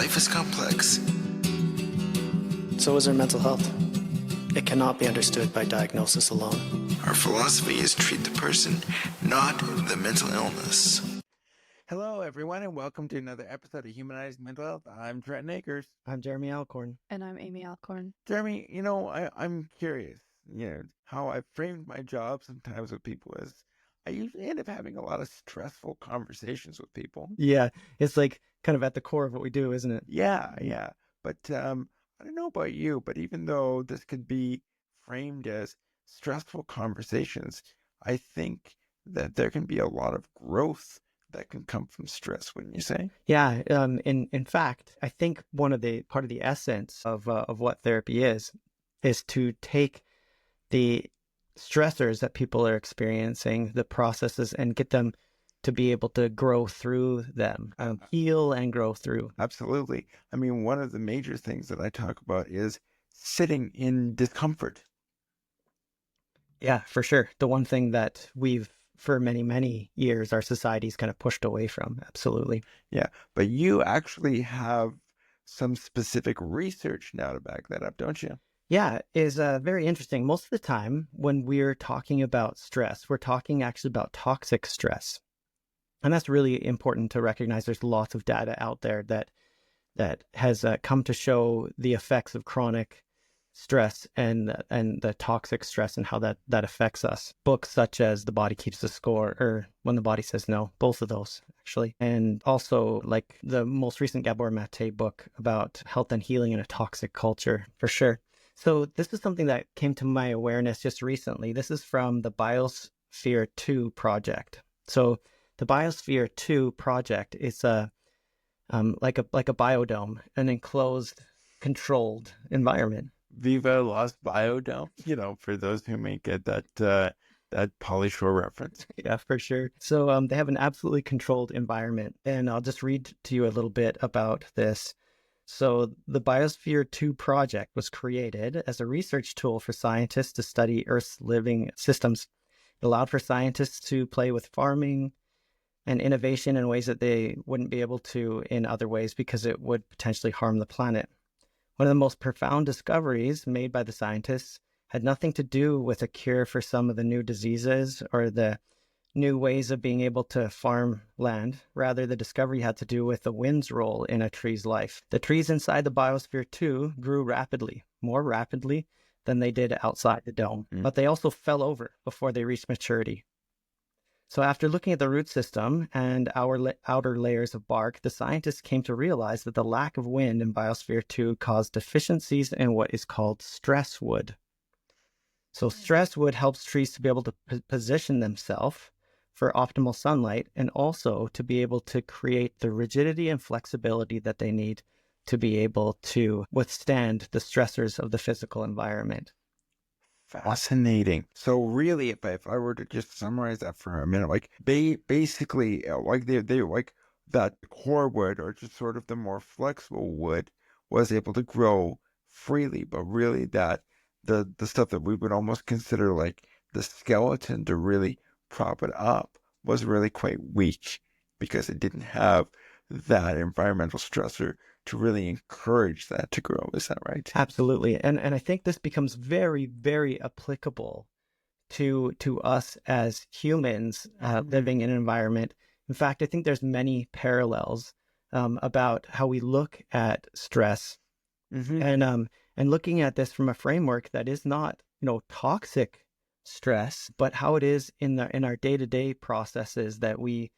life is complex. So is our mental health. It cannot be understood by diagnosis alone. Our philosophy is treat the person, not the mental illness. Hello, everyone, and welcome to another episode of Humanized Mental Health. I'm Trent Akers. I'm Jeremy Alcorn. And I'm Amy Alcorn. Jeremy, I'm curious, how I've framed my job sometimes with people is I usually end up having a lot of stressful conversations with people. Yeah, it's like kind of at the core of what we do, isn't it? Yeah. But I don't know about you, but even though this could be framed as stressful conversations, I think that there can be a lot of growth that can come from stress, wouldn't you say? Yeah. In fact, I think part of the essence of what therapy is to take the stressors that people are experiencing, the processes, and get them to be able to grow through them, heal and grow through. Absolutely. I mean, one of the major things that I talk about is sitting in discomfort. Yeah, for sure. The one thing that for many, many years, our society's kind of pushed away from. Absolutely. Yeah. But you actually have some specific research now to back that up, don't you? Yeah, is very interesting. Most of the time when we're talking about stress, we're talking actually about toxic stress. And that's really important to recognize. There's lots of data out there that has come to show the effects of chronic stress and the toxic stress and how that affects us. Books such as The Body Keeps the Score or When the Body Says No, both of those actually. And also like the most recent Gabor Mate book about health and healing in a toxic culture, for sure. So this is something that came to my awareness just recently. This is from the Biosphere 2 project. So the Biosphere 2 project is like a biodome, an enclosed, controlled environment. Viva Las Biodome, for those who may get that Pauly Shore reference. Yeah, for sure. So they have an absolutely controlled environment. And I'll just read to you a little bit about this. So the Biosphere 2 project was created as a research tool for scientists to study Earth's living systems. It allowed for scientists to play with farming and innovation in ways that they wouldn't be able to in other ways because it would potentially harm the planet. One of the most profound discoveries made by the scientists had nothing to do with a cure for some of the new diseases or the new ways of being able to farm land. Rather, the discovery had to do with the wind's role in a tree's life. The trees inside the Biosphere 2 grew rapidly, more rapidly than they did outside the dome, but they also fell over before they reached maturity. So after looking at the root system and our outer layers of bark, the scientists came to realize that the lack of wind in Biosphere 2 caused deficiencies in what is called stress wood. So stress wood helps trees to be able to position themselves for optimal sunlight and also to be able to create the rigidity and flexibility that they need to be able to withstand the stressors of the physical environment. Fascinating. So really, if I were to just summarize that for a minute, like basically, like they like that core wood or just sort of the more flexible wood was able to grow freely, but really that the stuff that we would almost consider like the skeleton to really prop it up was really quite weak because it didn't have that environmental stressor to really encourage that to grow. Is that right? Absolutely. And I think this becomes very, very applicable to us as humans living in an environment. In fact, I think there's many parallels about how we look at stress and looking at this from a framework that is not, toxic stress, but how it is in our day-to-day processes that we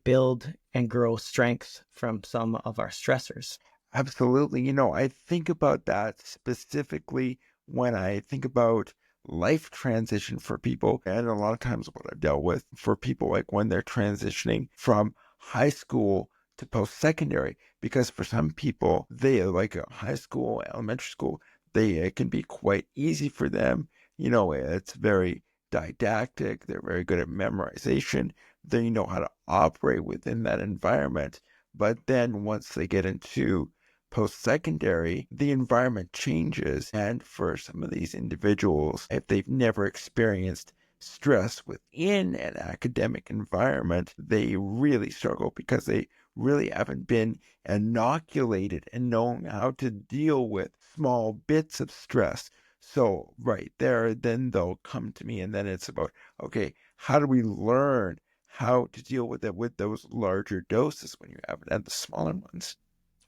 build and grow strength from some of our stressors. Absolutely. I think about that specifically when I think about life transition for people. And a lot of times what I've dealt with for people, like when they're transitioning from high school to post-secondary, because for some people, they like high school, elementary school, it can be quite easy for them. It's very didactic. They're very good at memorization. They know how to operate within that environment. But then once they get into post-secondary, the environment changes. And for some of these individuals, if they've never experienced stress within an academic environment, they really struggle because they really haven't been inoculated and knowing how to deal with small bits of stress. So right there, then they'll come to me, and then it's about, okay, how do we learn how to deal with it with those larger doses when you haven't had the smaller ones?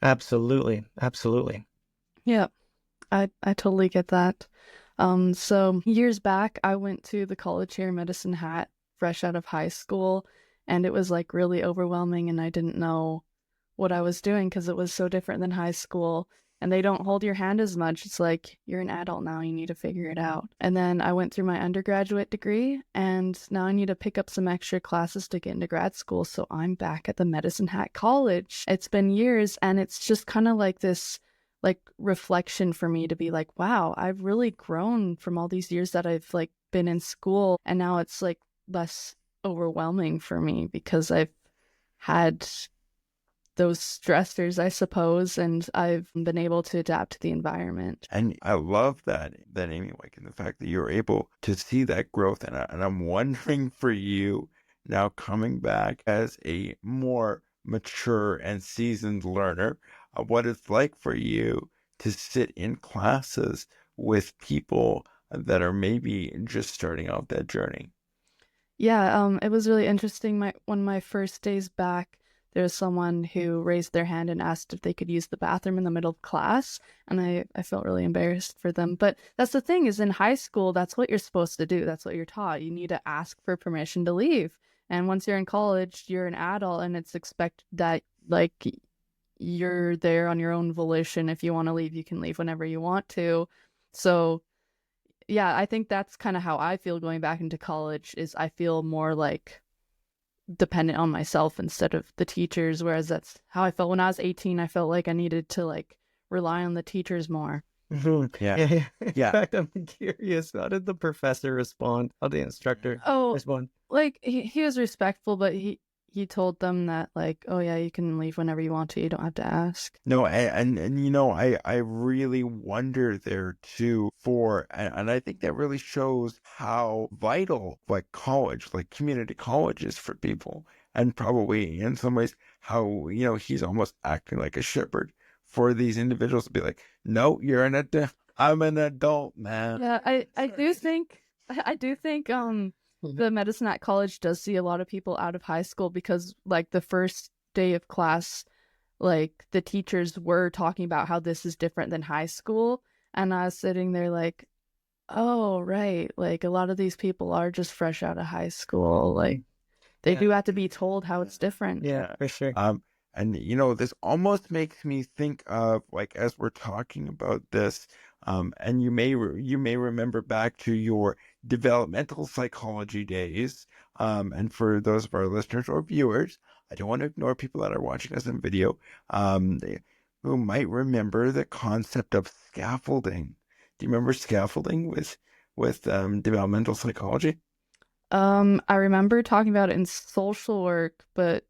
Absolutely. Absolutely. Yeah, I totally get that. So years back, I went to the college here in Medicine Hat, fresh out of high school, and it was like really overwhelming, and I didn't know what I was doing because it was so different than high school. And they don't hold your hand as much. It's like, you're an adult now, you need to figure it out. And then I went through my undergraduate degree, and now I need to pick up some extra classes to get into grad school. So I'm back at the Medicine Hat College. It's been years, and it's just kind of like this like reflection for me to be like, wow, I've really grown from all these years that I've like been in school, and now it's like less overwhelming for me because I've had those stressors, I suppose, and I've been able to adapt to the environment. And I love that Amy, like, and the fact that you're able to see that growth. And I'm wondering for you now, coming back as a more mature and seasoned learner, what it's like for you to sit in classes with people that are maybe just starting out that journey. Yeah, it was really interesting. One of my first days back, there was someone who raised their hand and asked if they could use the bathroom in the middle of class, and I felt really embarrassed for them. But that's the thing, is in high school, that's what you're supposed to do. That's what you're taught. You need to ask for permission to leave. And once you're in college, you're an adult, and it's expected that like you're there on your own volition. If you want to leave, you can leave whenever you want to. So yeah, I think that's kind of how I feel going back into college, is I feel more like dependent on myself instead of the teachers, whereas that's how I felt when I was 18. I felt like I needed to like rely on the teachers more. Yeah. Yeah. In Yeah. fact, I'm curious, how did the professor respond? How did the instructor respond? Like he was respectful, but he told them that like, oh yeah, you can leave whenever you want to. You don't have to ask. No, and you know, I really wonder there too and I think that really shows how vital like college, like community college is for people, and probably in some ways how, you know, he's almost acting like a shepherd for these individuals to be like, no, you're an adult. I'm an adult, man. Yeah, I do think the medicine at college does see a lot of people out of high school, because like the first day of class, like the teachers were talking about how this is different than high school, and I was sitting there like, oh right, like a lot of these people are just fresh out of high school, like they do have to be told how it's different. Yeah, for sure. And you know, this almost makes me think of, like, as we're talking about this, and you may remember back to your developmental psychology days. And for those of our listeners or viewers, I don't want to ignore people that are watching us in video, who might remember the concept of scaffolding. Do you remember scaffolding with developmental psychology? I remember talking about it in social work, but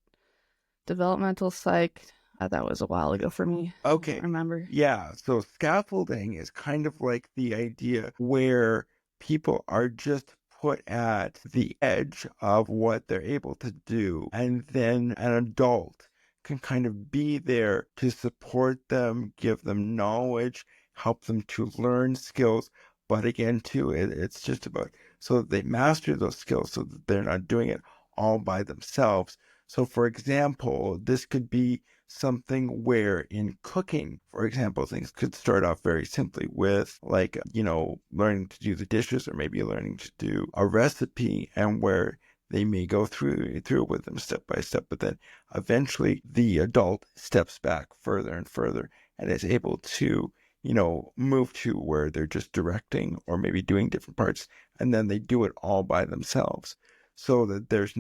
developmental psych, that was a while ago for me. Okay. I don't remember. Yeah. So scaffolding is kind of like the idea where people are just put at the edge of what they're able to do. And then an adult can kind of be there to support them, give them knowledge, help them to learn skills. But again, too, it's just about so that they master those skills so that they're not doing it all by themselves. So, for example, this could be something where in cooking, for example, things could start off very simply with, like, you know, learning to do the dishes, or maybe learning to do a recipe, and where they may go through it with them step by step, but then eventually the adult steps back further and further and is able to, you know, move to where they're just directing or maybe doing different parts, and then they do it all by themselves, so that there's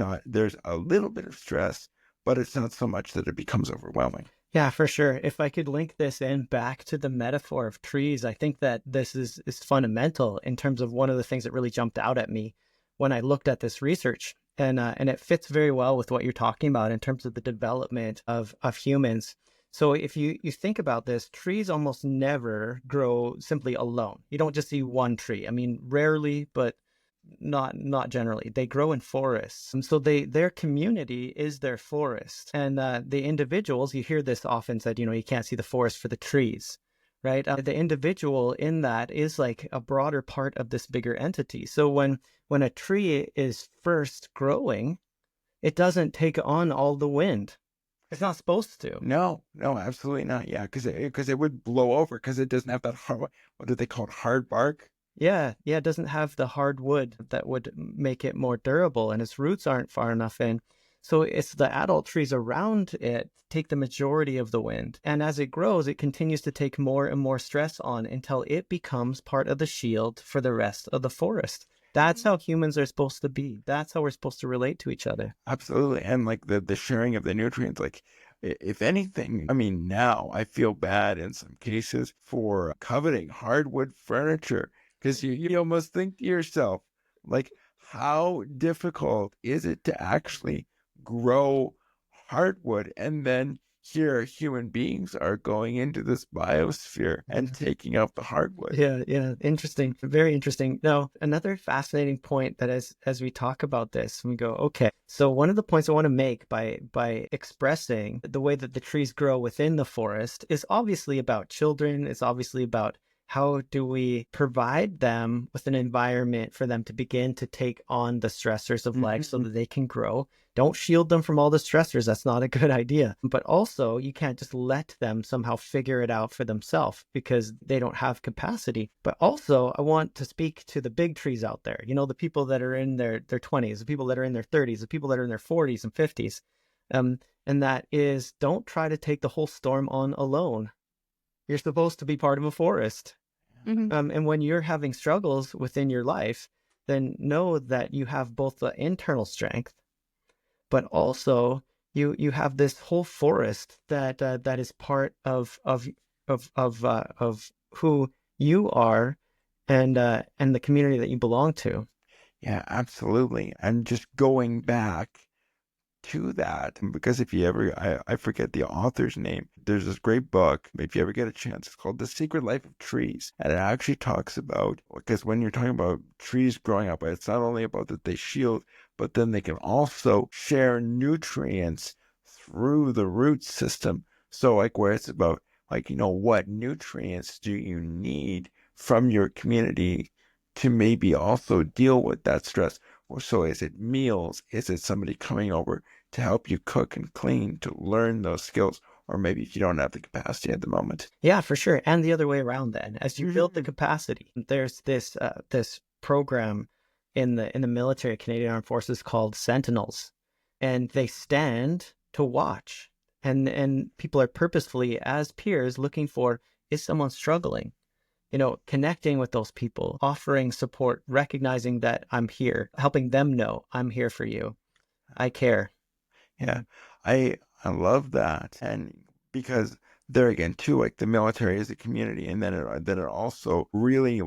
a little bit of stress, but it's not so much that it becomes overwhelming. Yeah, for sure. If I could link this in back to the metaphor of trees, I think that this is fundamental in terms of one of the things that really jumped out at me when I looked at this research. And it fits very well with what you're talking about in terms of the development of humans. So if you think about this, trees almost never grow simply alone. You don't just see one tree. I mean, rarely, but not generally. They grow in forests, and so their community is their forest. And the individuals, you hear this often said, you can't see the forest for the trees, right? The individual in that is like a broader part of this bigger entity. So when a tree is first growing, it doesn't take on all the wind. It's not supposed to. No, absolutely not. Yeah, because it would blow over because it doesn't have that hard, what do they call it, hard bark? Yeah, it doesn't have the hard wood that would make it more durable, and its roots aren't far enough in. So it's the adult trees around it take the majority of the wind. And as it grows, it continues to take more and more stress on until it becomes part of the shield for the rest of the forest. That's how humans are supposed to be. That's how we're supposed to relate to each other. Absolutely. And like the sharing of the nutrients, like if anything, I mean, now I feel bad in some cases for coveting hardwood furniture because you almost think to yourself, like, how difficult is it to actually grow hardwood? And then here human beings are going into this biosphere and taking out the hardwood. Yeah. Interesting. Very interesting. Now, another fascinating point that as we talk about this, we go, okay, so one of the points I want to make by expressing the way that the trees grow within the forest is obviously about children. It's obviously about how do we provide them with an environment for them to begin to take on the stressors of life so that they can grow. Don't shield them from all the stressors. That's not a good idea. But also, you can't just let them somehow figure it out for themselves because they don't have capacity. But also, I want to speak to the big trees out there. The people that are in their 20s, the people that are in their 30s, the people that are in their 40s and 50s. And that is, don't try to take the whole storm on alone. You're supposed to be part of a forest. And when you're having struggles within your life, then know that you have both the internal strength, but also you have this whole forest that is part of who you are and the community that you belong to. Yeah, absolutely. And just going back to that, because if you ever, I forget the author's name, there's this great book, if you ever get a chance, it's called The Secret Life of Trees. And it actually talks about, because when you're talking about trees growing up, it's not only about that they shield, but then they can also share nutrients through the root system. So like where it's about like, what nutrients do you need from your community to maybe also deal with that stress? Or so is it meals? Is it somebody coming over to help you cook and clean, to learn those skills? Or maybe if you don't have the capacity at the moment. Yeah, for sure. And the other way around then. As you build the capacity, there's this program in the military, Canadian Armed Forces, called Sentinels. And they stand to watch. And people are purposefully, as peers, looking for, is someone struggling? Connecting with those people, offering support, recognizing that I'm here, helping them know I'm here for you. I care. Yeah, I love that. And because there again, too, like the military is a community. And then it also really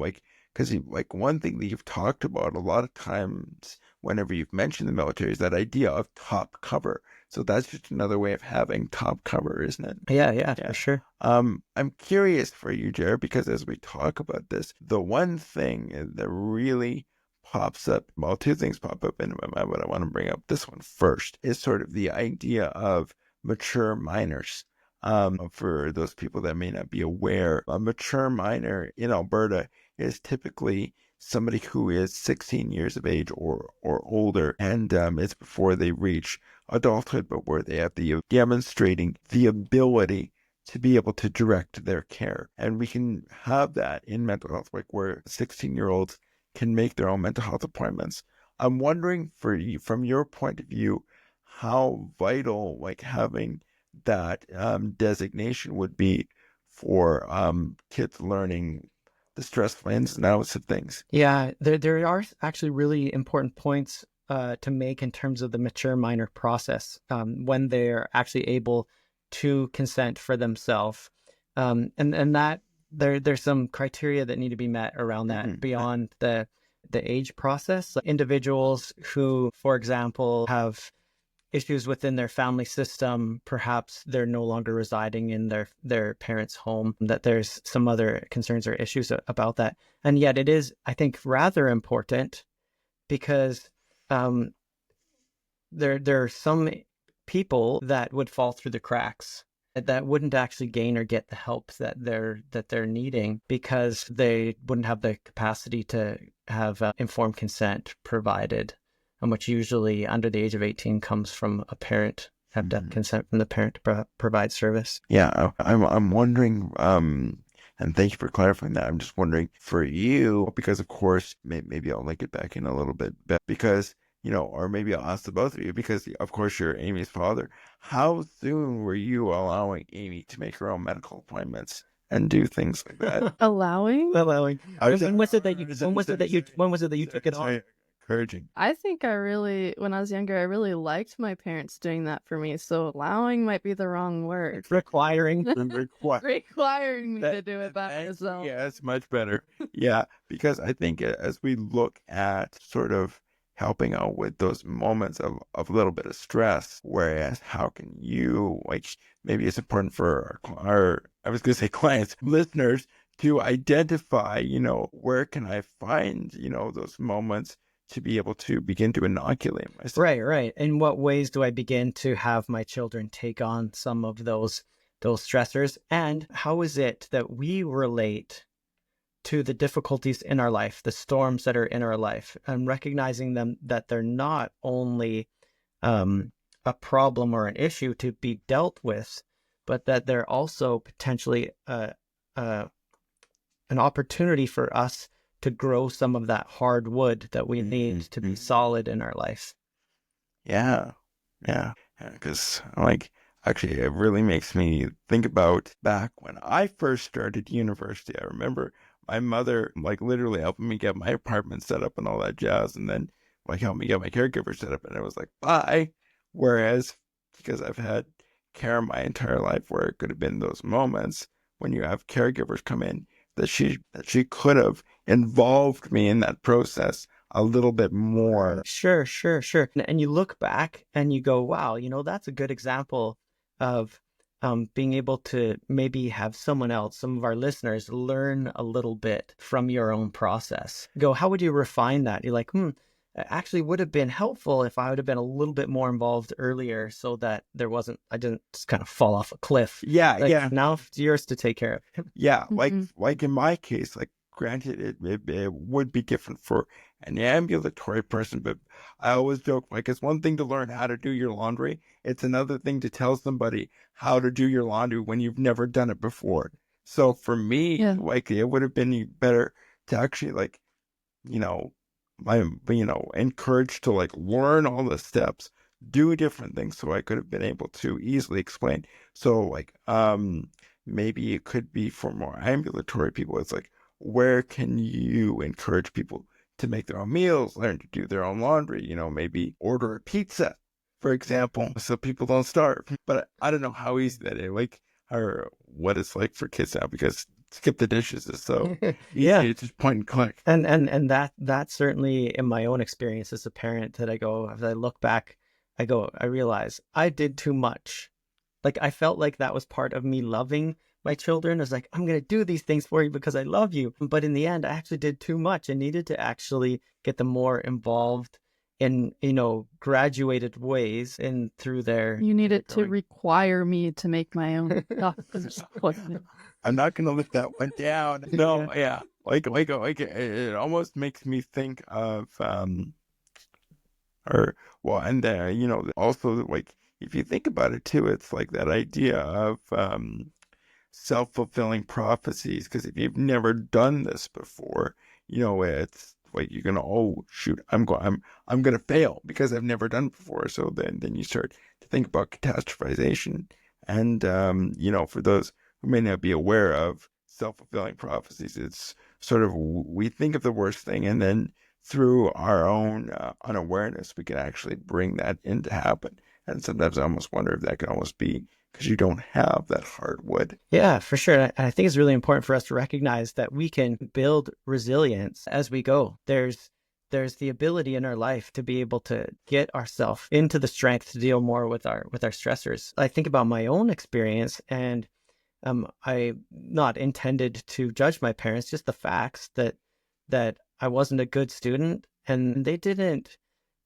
because like one thing that you've talked about a lot of times whenever you've mentioned the military is that idea of top cover. So that's just another way of having top cover, isn't it? Yeah, for sure. I'm curious for you, Jared, because as we talk about this, the one thing that really pops up, well, two things pop up into my mind, but I want to bring up this one first, is sort of the idea of mature minors. For those people that may not be aware, a mature minor in Alberta is typically somebody who is 16 years of age or older, and it's before they reach adulthood, but where they have the demonstrating the ability to be able to direct their care. And we can have that in mental health, like where 16-year-olds can make their own mental health appointments. I'm wondering for you, from your point of view, how vital like having that designation would be for kids learning the stressful ins and outs of things. Yeah, there are actually really important points to make in terms of the mature minor process when they're actually able to consent for themselves, and that there's some criteria that need to be met around that beyond the age process. Individuals who, for example, have issues within their family system, perhaps they're no longer residing in their parents' home, that there's some other concerns or issues about that. And yet it is, I think, rather important because um, there are some people that would fall through the cracks, that wouldn't actually gain or get the help that they're needing, because they wouldn't have the capacity to have informed consent provided, and which usually under the age of 18 comes from a parent, have that consent from the parent to provide service. Yeah, I'm wondering, and thank you for clarifying that. I'm just wondering for you, because of course, maybe I'll link it back in a little bit, because, or maybe I'll ask the both of you, because of course you're Amy's father. How soon were you allowing Amy to make her own medical appointments and do things like that? Allowing? When was it that you took it on? Encouraging. I think when I was younger, I really liked my parents doing that for me. So allowing might be the wrong word. Requiring Requiring me to do it by myself. Yeah, it's much better. Yeah, because I think as we look at sort of helping out with those moments of a little bit of stress, whereas how can you, like, maybe it's important for our I was going to say clients, listeners, to identify, where can I find, those moments to be able to begin to inoculate myself. Right. In what ways do I begin to have my children take on some of those stressors? And how is it that we relate to the difficulties in our life, the storms that are in our life, and recognizing them, that they're not only a problem or an issue to be dealt with, but that they're also potentially an opportunity for us to grow some of that hard wood that we need to be solid in our life. Yeah. Because actually, it really makes me think about back when I first started university. I remember my mother, literally helping me get my apartment set up and all that jazz, and then helped me get my caregiver set up, and it was like, bye. Whereas, because I've had care my entire life, where it could have been those moments when you have caregivers come in, that she could have involved me in that process a little bit more. Sure. And you look back and you go, wow, that's a good example of being able to maybe have someone else, some of our listeners, learn a little bit from your own process. Go, how would you refine that? You're like, it actually would have been helpful if I would have been a little bit more involved earlier, so that I didn't just kind of fall off a cliff. Yeah. Now it's yours to take care of. Yeah, like in my case, granted, it would be different for an ambulatory person, but I always joke, it's one thing to learn how to do your laundry. It's another thing to tell somebody how to do your laundry when you've never done it before. So for me, it would have been better to actually encouraged to learn all the steps, do different things, so I could have been able to easily explain. So maybe it could be for more ambulatory people. It's where can you encourage people to make their own meals, learn to do their own laundry, maybe order a pizza, for example, so people don't starve. But I don't know how easy that is, or what it's like for kids now, because skip the dishes is so easy. It's just point and click. And that certainly, in my own experience as a parent, that as I look back, I realize I did too much. I felt like that was part of me loving my children. I was like, I'm going to do these things for you because I love you. But in the end, I actually did too much and needed to actually get them more involved in, graduated ways and through their... You needed to require me to make my own stuff. I'm not going to let that one down. No, yeah. It almost makes me think of, also, if you think about it too, it's that idea of self-fulfilling prophecies. Because if you've never done this before, it's you're gonna, oh shoot, I'm gonna fail because I've never done it before. So then you start to think about catastrophization, and for those who may not be aware of self-fulfilling prophecies, it's sort of, we think of the worst thing, and then through our own unawareness, we can actually bring that into happen. And sometimes I almost wonder if that can almost be because you don't have that hardwood. Yeah, for sure. I think it's really important for us to recognize that we can build resilience as we go. There's the ability in our life to be able to get ourselves into the strength to deal more with our stressors. I think about my own experience, and I not intended to judge my parents, just the facts that I wasn't a good student, and they didn't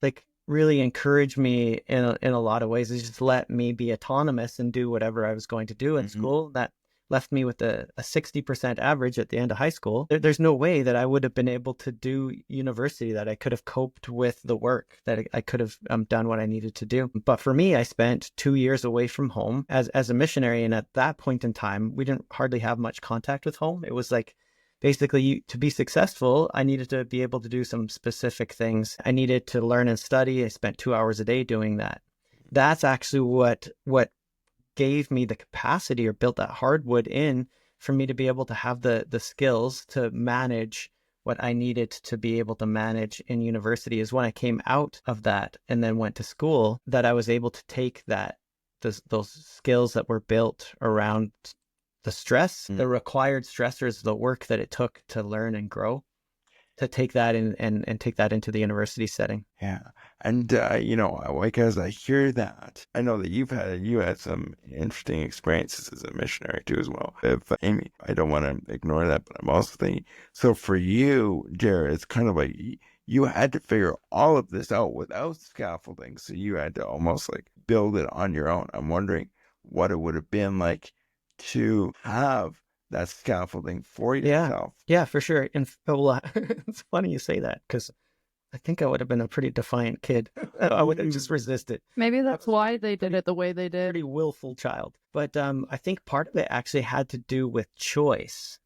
like really encourage me in a lot of ways. They just let me be autonomous and do whatever I was going to do in school. That left me with a 60% average at the end of high school. There's no way that I would have been able to do university, that I could have coped with the work, that I could have done what I needed to do. But for me, I spent 2 years away from home as a missionary. And at that point in time, we didn't hardly have much contact with home. It was like, basically, to be successful, I needed to be able to do some specific things. I needed to learn and study. I spent 2 hours a day doing that. That's actually what gave me the capacity, or built that hardwood in for me to be able to have the skills to manage what I needed to be able to manage in university. Is when I came out of that and then went to school, that I was able to take those skills that were built around the stress, the required stressors, the work that it took to learn and grow, to take that and take that into the university setting. Yeah. And, like as I hear that, I know that you had some interesting experiences as a missionary too as well. If Amy, I don't want to ignore that, but I'm also thinking, so for you, Jared, it's kind of like you had to figure all of this out without scaffolding. So you had to almost like build it on your own. I'm wondering what it would have been like to have that scaffolding for yourself. Yeah, for sure. And it's funny you say that, because I think I would have been a pretty defiant kid. I would have just resisted. Maybe that's why they did it the way they did. Pretty willful child. But I think part of it actually had to do with choice.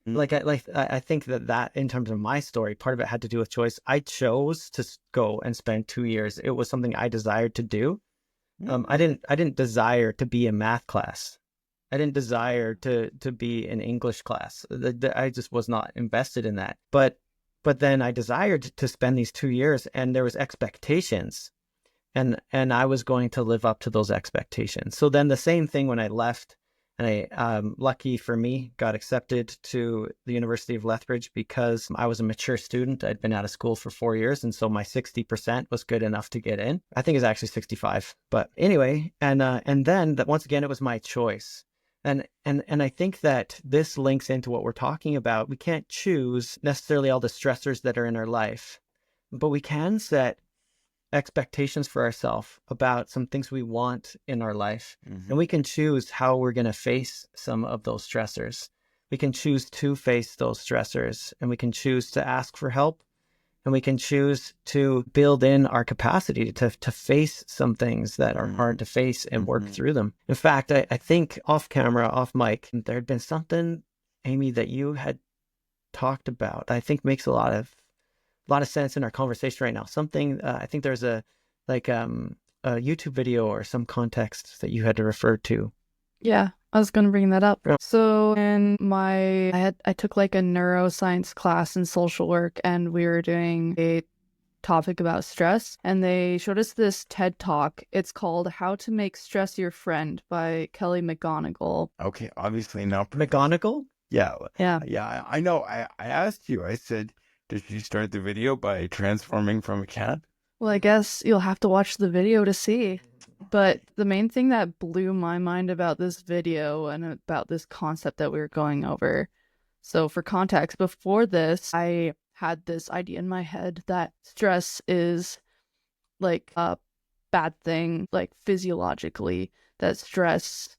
I think that in terms of my story, part of it had to do with choice. I chose to go and spend 2 years. It was something I desired to do. I didn't desire to be in math class. I didn't desire to be in English class. I just was not invested in that. But then I desired to spend these 2 years, and there was expectations, and I was going to live up to those expectations. So then the same thing when I left, and I, lucky for me, got accepted to the University of Lethbridge because I was a mature student. I'd been out of school for 4 years, and so my 60% was good enough to get in. I think it's actually 65, but anyway, and then that once again, it was my choice. And I think that this links into what we're talking about. We can't choose necessarily all the stressors that are in our life, but we can set expectations for ourselves about some things we want in our life. And we can choose how we're going to face some of those stressors. We can choose to face those stressors, and we can choose to ask for help, and we can choose to build in our capacity to face some things that are hard to face and work through them. In fact, I think off camera, off mic, there had been something, Amy, that you had talked about, I think makes a lot of sense in our conversation right now. Something, I think there's a YouTube video or some context that you had to refer to. Yeah, I was going to bring that up. So I took like a neuroscience class in social work, and we were doing a topic about stress, and they showed us this TED Talk. It's called How to Make Stress Your Friend by Kelly McGonigal. Okay, obviously now. McGonigal? Yeah. Yeah. I know. I asked you, I said, did she start the video by transforming from a cat? Well, I guess you'll have to watch the video to see. But the main thing that blew my mind about this video and about this concept that we were going over. So for context, before this, I had this idea in my head that stress is like a bad thing, like physiologically, that stress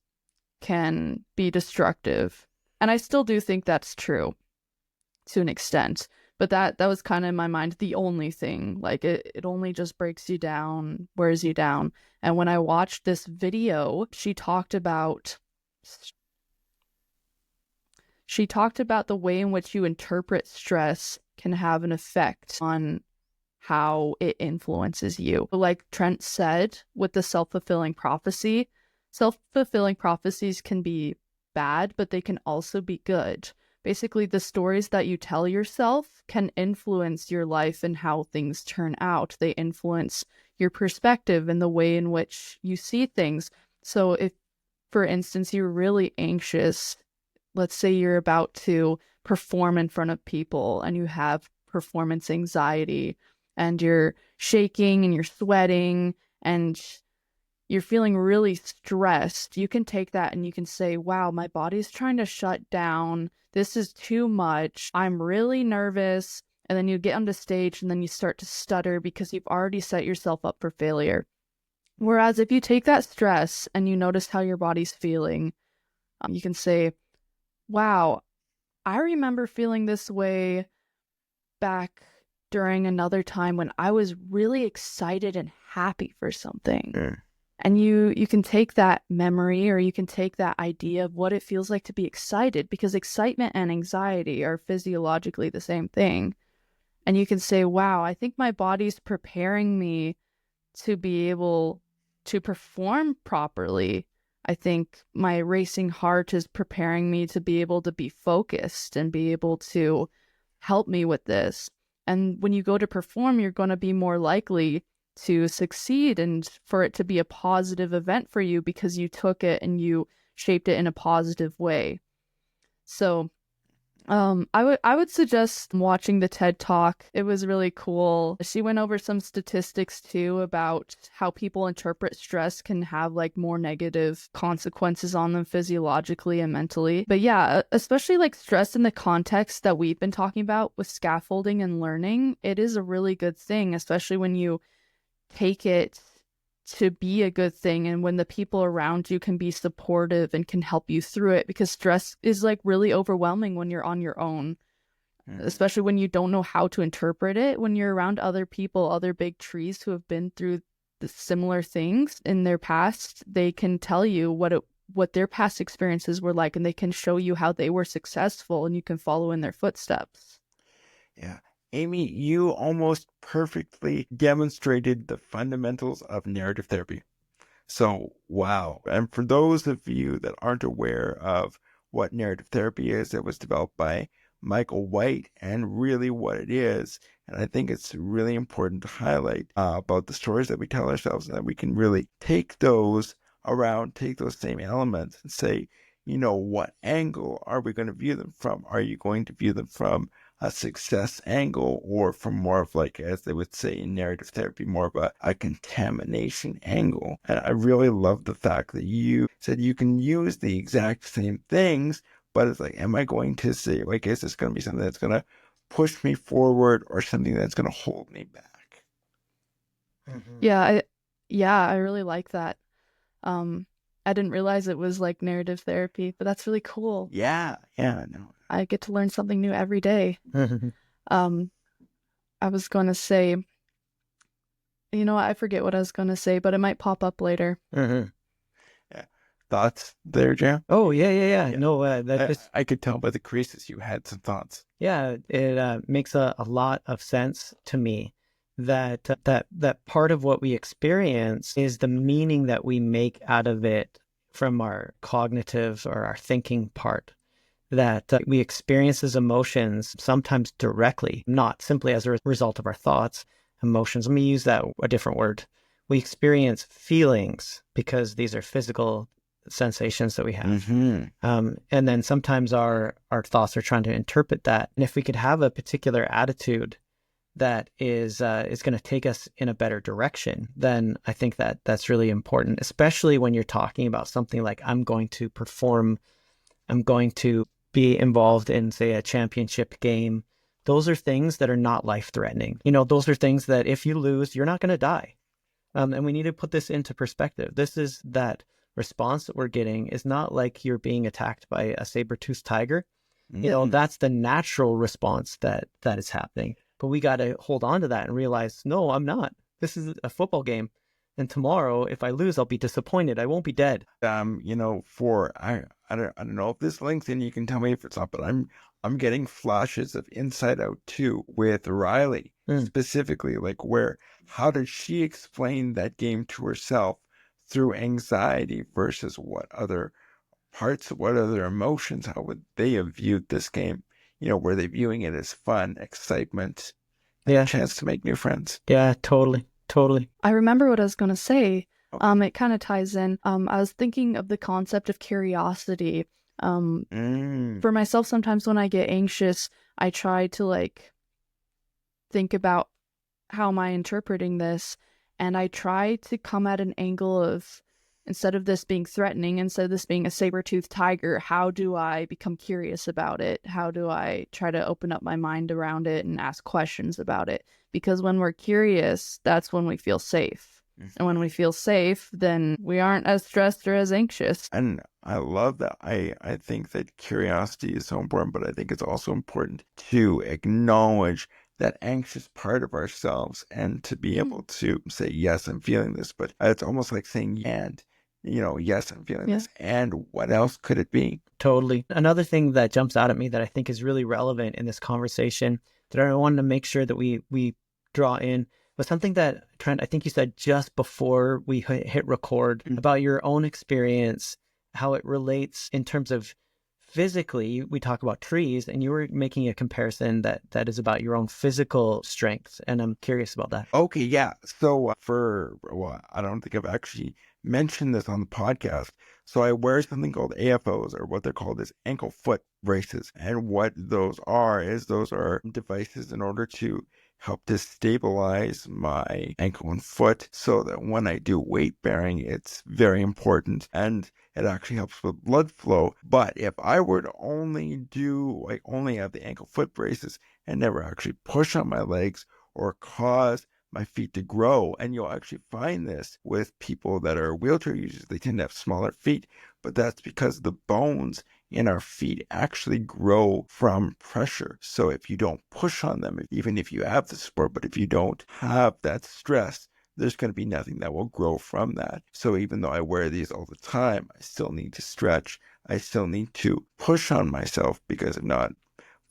can be destructive. And I still do think that's true to an extent. But that was kind of in my mind the only thing. Like it only just breaks you down, wears you down. And when I watched this video, she talked about the way in which you interpret stress can have an effect on how it influences you. Like Trent said, with the self-fulfilling prophecies can be bad, but they can also be good. Basically, the stories that you tell yourself can influence your life and how things turn out. They influence your perspective and the way in which you see things. So if, for instance, you're really anxious, let's say you're about to perform in front of people and you have performance anxiety and you're shaking and you're sweating and you're feeling really stressed, you can take that and you can say, wow, my body's trying to shut down. This is too much. I'm really nervous and then you get on the stage and then you start to stutter because you've already set yourself up for failure. Whereas if you take that stress and you notice how your body's feeling, you can say, wow, I remember feeling this way back during another time when I was really excited and happy for something. Mm. And you can take that memory, or you can take that idea of what it feels like to be excited, because excitement and anxiety are physiologically the same thing. And you can say, wow, I think my body's preparing me to be able to perform properly. I think my racing heart is preparing me to be able to be focused and be able to help me with this. And when you go to perform, you're going to be more likely to succeed and for it to be a positive event for you because you took it and you shaped it in a positive way. So I would suggest watching the TED Talk. It was really cool. She went over some statistics too about how people interpret stress can have like more negative consequences on them physiologically and mentally. But yeah, especially like stress in the context that we've been talking about with scaffolding and learning, it is a really good thing, especially when you take it to be a good thing and when the people around you can be supportive and can help you through it, because stress is like really overwhelming when you're on your own, especially when you don't know how to interpret it. When you're around other people, other big trees who have been through the similar things in their past, they can tell you what their past experiences were like, and they can show you how they were successful and you can follow in their footsteps. Yeah. Amy, you almost perfectly demonstrated the fundamentals of narrative therapy. So, wow. And for those of you that aren't aware of what narrative therapy is, it was developed by Michael White, and really what it is. And I think it's really important to highlight about the stories that we tell ourselves, and that we can really take those same elements and say, what angle are we going to view them from? Are you going to view them from a success angle, or from more of like, as they would say in narrative therapy, more of a contamination angle? And I really love the fact that you said you can use the exact same things, but it's like, am I going to say, like, is this going to be something that's going to push me forward or something that's going to hold me back? Yeah, I really like that. I didn't realize it was like narrative therapy, but that's really cool. Yeah, no. I get to learn something new every day. I was going to say, I forget what I was going to say, but it might pop up later. Yeah. Thoughts there, Jam? Oh, yeah. No, I could tell by the creases you had some thoughts. Yeah, it makes a lot of sense to me that that part of what we experience is the meaning that we make out of it from our cognitive or our thinking part. That we experience as emotions sometimes directly, not simply as a result of our thoughts, emotions. Let me use that a different word. We experience feelings because these are physical sensations that we have. And then sometimes our thoughts are trying to interpret that. And if we could have a particular attitude that is going to take us in a better direction, then I think that that's really important, especially when you're talking about something like, I'm going to perform, I'm going to be involved in, say, a championship game. Those are things that are not life-threatening. Those are things that if you lose, you're not going to die. And we need to put this into perspective. This is that response that we're getting is not like you're being attacked by a saber-toothed tiger. That's the natural response that is happening. But we got to hold on to that and realize, no, I'm not. This is a football game. And tomorrow, if I lose, I'll be disappointed. I won't be dead. I don't know if this links in. You can tell me if it's not, but I'm getting flashes of Inside Out 2 with Riley, specifically, like how did she explain that game to herself through anxiety versus what other emotions, how would they have viewed this game? Were they viewing it as fun, excitement, and a chance to make new friends? Yeah, totally. I remember what I was going to say. Okay. It kind of ties in. I was thinking of the concept of curiosity. For myself, sometimes when I get anxious, I try to like think about how am I interpreting this, and I try to come at an angle of, instead of this being threatening, instead of this being a saber-toothed tiger, how do I become curious about it? How do I try to open up my mind around it and ask questions about it? Because when we're curious, that's when we feel safe. And when we feel safe, then we aren't as stressed or as anxious. And I love that. I think that curiosity is so important, but I think it's also important to acknowledge that anxious part of ourselves and to be able to say, yes, I'm feeling this. But it's almost like saying, and, yes, I'm feeling this. And what else could it be? Totally. Another thing that jumps out at me that I think is really relevant in this conversation that I wanted to make sure that we draw in was something that, Trent, I think you said just before we hit record about your own experience, how it relates in terms of physically. We talk about trees, and you were making a comparison that is about your own physical strengths, and I'm curious about that. Okay, yeah. So I don't think I've actually mentioned this on the podcast. So I wear something called AFOs, or what they're called is ankle foot braces. And what those are is those are devices in order to help to stabilize my ankle and foot so that when I do weight bearing, it's very important. And it actually helps with blood flow. But if I were to only have the ankle foot braces and never actually push on my legs or cause my feet to grow, and you'll actually find this with people that are wheelchair users, they tend to have smaller feet, but that's because the bones in our feet actually grow from pressure. So if you don't push on them, even if you have the support, but if you don't have that stress, there's going to be nothing that will grow from that. So even though I wear these all the time, I still need to stretch. I still need to push on myself, because if not,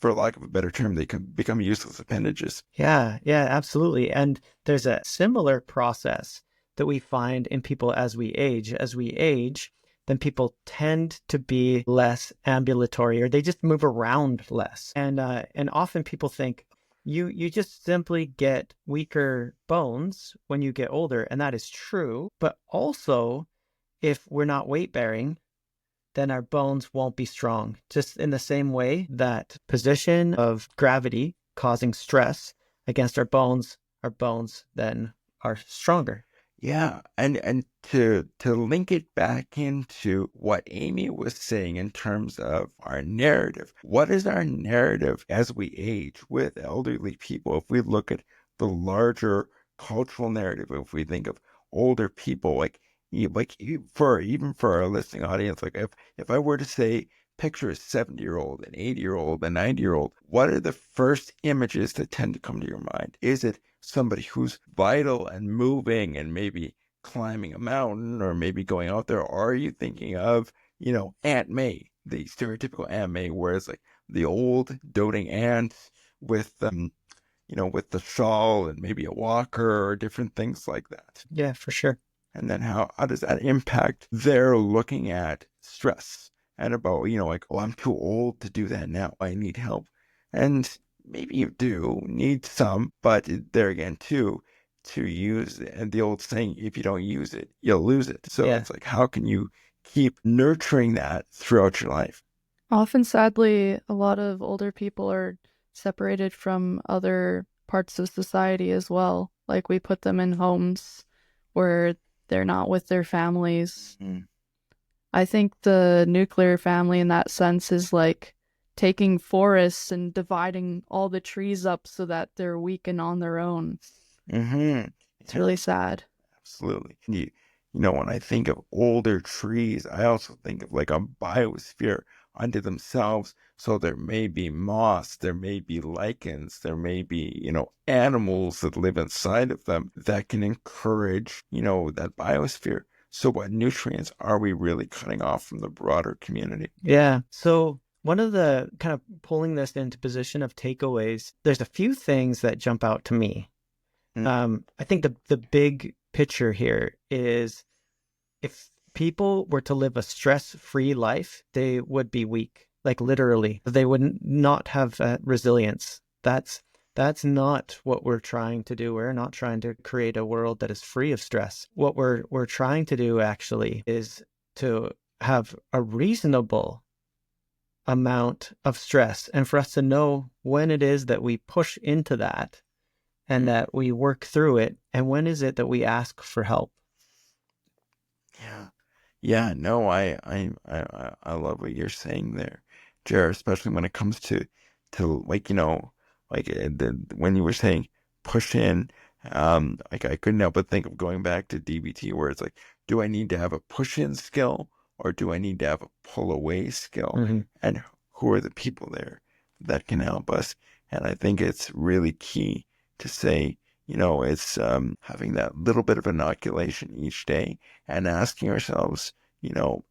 for lack of a better term, they can become useless appendages. Yeah, absolutely. And there's a similar process that we find in people as we age. As we age, then people tend to be less ambulatory, or they just move around less. And often people think you just simply get weaker bones when you get older, and that is true. But also, if we're not weight bearing, then our bones won't be strong. Just in the same way that position of gravity causing stress against our bones then are stronger. Yeah, and to link it back into what Amy was saying in terms of our narrative, what is our narrative as we age with elderly people? If we look at the larger cultural narrative, if we think of older people, even for our listening audience, like if I were to say, picture a 70-year-old, an 80-year-old, a 90-year-old, what are the first images that tend to come to your mind? Is it somebody who's vital and moving and maybe climbing a mountain or maybe going out there? Or are you thinking of, Aunt May, the stereotypical Aunt May, where it's like the old doting aunt with, with the shawl and maybe a walker or different things like that? Yeah, for sure. And then how does that impact their looking at stress and about, oh, I'm too old to do that now. I need help. And maybe you do need some, but there again, too, to use it. And the old saying, if you don't use it, you'll lose it. So It's like, how can you keep nurturing that throughout your life? Often, sadly, a lot of older people are separated from other parts of society as well. Like, we put them in homes where they're not with their families. I think the nuclear family in that sense is like taking forests and dividing all the trees up so that they're weak and on their own. It's really sad. Absolutely. When I think of older trees, I also think of like a biosphere unto themselves. So there may be moss, there may be lichens, there may be, animals that live inside of them that can encourage, that biosphere. So what nutrients are we really cutting off from the broader community? Yeah. So one of the kind of pulling this into position of takeaways, there's a few things that jump out to me. I think the big picture here is, if people were to live a stress-free life, they would be weak, like literally. They would not have resilience. That's not what we're trying to do. We're not trying to create a world that is free of stress. What we're trying to do actually is to have a reasonable amount of stress, and for us to know when it is that we push into that and that we work through it, and when is it that we ask for help. Yeah. Yeah, no, I love what you're saying there, Jared, especially when it comes to like, when you were saying push in, like I couldn't help but think of going back to DBT where it's like, do I need to have a push in skill or do I need to have a pull away skill? Mhm. And who are the people there that can help us? And I think it's really key to say, it's having that little bit of inoculation each day and asking ourselves,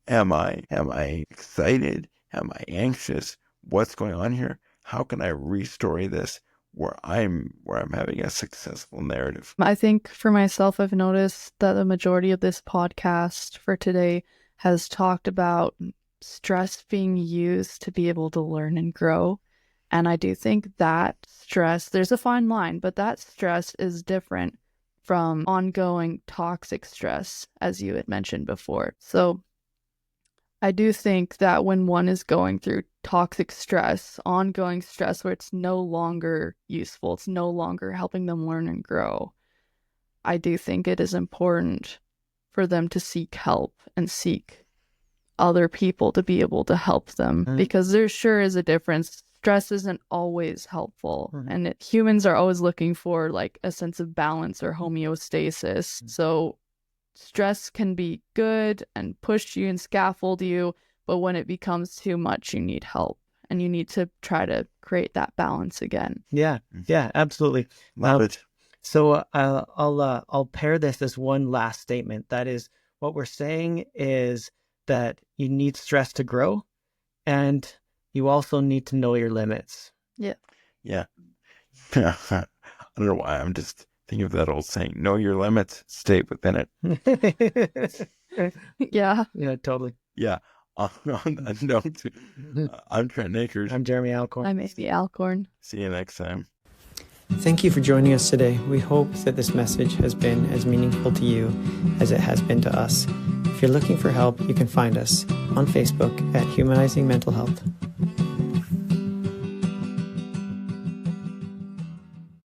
am I excited? Am I anxious? What's going on here? How can I restory this where I'm having a successful narrative? I think for myself, I've noticed that the majority of this podcast for today has talked about stress being used to be able to learn and grow. And I do think that stress, there's a fine line, but that stress is different from ongoing toxic stress, as you had mentioned before. So I do think that when one is going through toxic stress, ongoing stress where it's no longer useful, it's no longer helping them learn and grow, I do think it is important for them to seek help and seek other people to be able to help them, because there sure is a difference. Stress isn't always helpful, and humans are always looking for like a sense of balance or homeostasis. So stress can be good and push you and scaffold you, but when it becomes too much, you need help and you need to try to create that balance again. Yeah, absolutely. Love it. So I'll pair this as one last statement. That is, what we're saying is that you need stress to grow, and you also need to know your limits. Yeah. I don't know why. I'm just thinking of that old saying, know your limits, stay within it. Yeah. Yeah, totally. Yeah. On that note, I'm Trent Nakers. I'm Jeremy Alcorn. I'm Amy Alcorn. See you next time. Thank you for joining us today. We hope that this message has been as meaningful to you as it has been to us. If you're looking for help, you can find us on Facebook at Humanizing Mental Health.